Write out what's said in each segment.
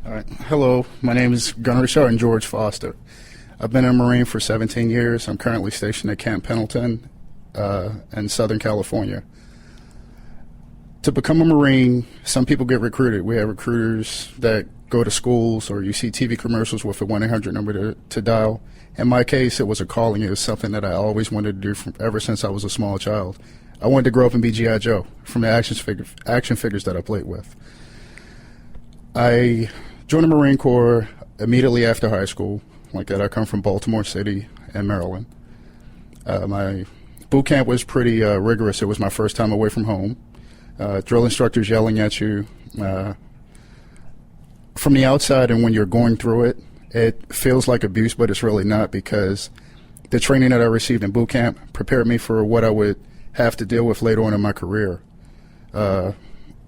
All right. Hello, my name is Gunnery Sergeant George Foster. I've been a Marine for 17 years. I'm currently stationed at Camp Pendleton in Southern California. To become a Marine, some people get recruited. We have recruiters that go to schools, or you see TV commercials with a 1-800 number to dial. In my case, it was a calling. It was something that I always wanted to do ever since I was a small child. I wanted to grow up and be G.I. Joe from the action figures that I played with. I joined the Marine Corps immediately after high school. Like that, I come from Baltimore City in Maryland. My boot camp was pretty rigorous. It was my first time away from home. Drill instructors yelling at you. From the outside, and when you're going through it, it feels like abuse, but it's really not, because the training that I received in boot camp prepared me for what I would have to deal with later on in my career.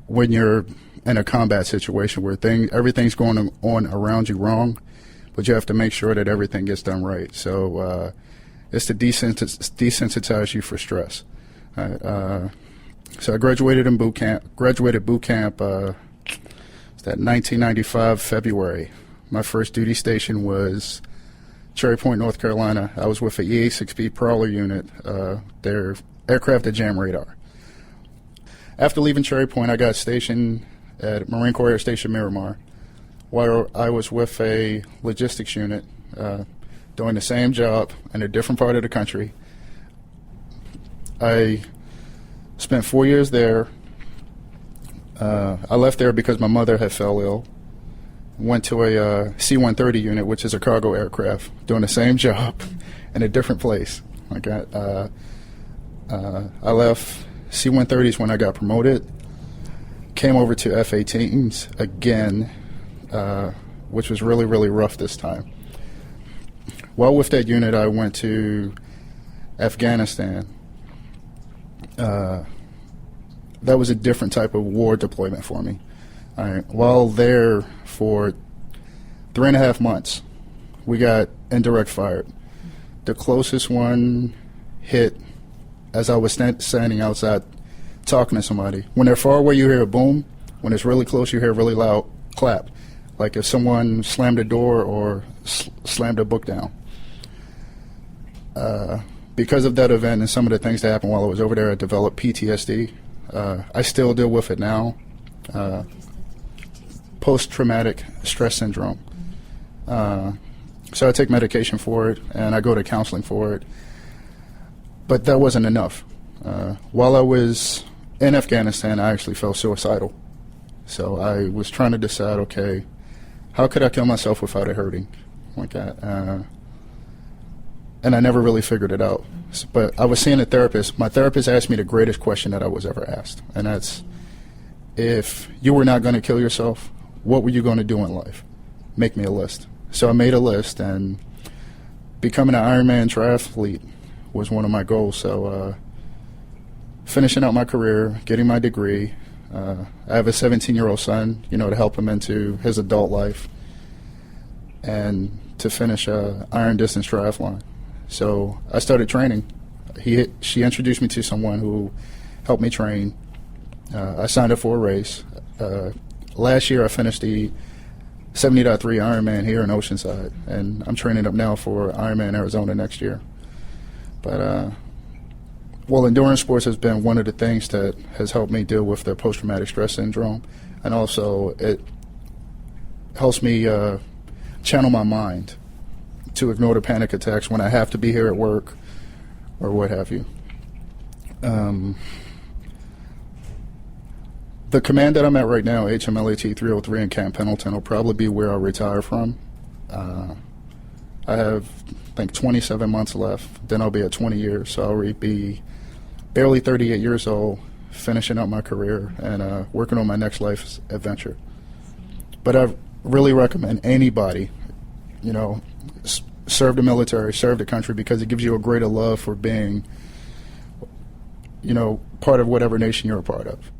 When you're in a combat situation where everything's going on around you wrong, but you have to make sure that everything gets done right. So it's to desensitize you for stress. So I graduated boot camp, that 1995 February. My first duty station was Cherry Point, North Carolina. I was with the EA-6B Prowler unit, their aircraft that jam radar. After leaving Cherry Point, I got stationed at Marine Corps Air Station Miramar, where I was with a logistics unit doing the same job in a different part of the country. I spent 4 years there. I left there because my mother had fell ill. Went to a C-130 unit, which is a cargo aircraft, doing the same job in a different place. I left C-130s when I got promoted. Came over to F-18s again, which was really, really rough this time. While with that unit, I went to Afghanistan. That was a different type of war deployment for me. While there for 3.5 months, we got indirect fired. The closest one hit as I was standing outside talking to somebody. When they're far away, you hear a boom. When it's really close, you hear a really loud clap, like if someone slammed a door or slammed a book down. Because of that event and some of the things that happened while I was over there, I developed PTSD. I still deal with it now. Post-traumatic stress syndrome. So I take medication for it, and I go to counseling for it. But that wasn't enough. While I was in Afghanistan, I actually felt suicidal. So I was trying to decide, okay, how could I kill myself without it hurting like that? And I never really figured it out. But I was seeing a therapist. My therapist asked me the greatest question that I was ever asked, and that's, if you were not going to kill yourself, what were you going to do in life? Make me a list. So I made a list, and becoming an Ironman triathlete was one of my goals. So finishing out my career, getting my degree. I have a 17-year-old son, to help him into his adult life, and to finish iron distance triathlon. So I started training. She introduced me to someone who helped me train. I signed up for a race. Last year I finished the 70.3 Ironman here in Oceanside, and I'm training up now for Ironman Arizona next year. But endurance sports has been one of the things that has helped me deal with the post-traumatic stress syndrome, and also it helps me channel my mind to ignore the panic attacks when I have to be here at work or what have you. The command that I'm at right now, HMLAT 303 in Camp Pendleton, will probably be where I'll retire from. I have, I think, 27 months left. Then I'll be at 20 years, so I'll be barely 38 years old, finishing up my career and working on my next life adventure. But I really recommend anybody, serve the military, serve the country, because it gives you a greater love for being, part of whatever nation you're a part of.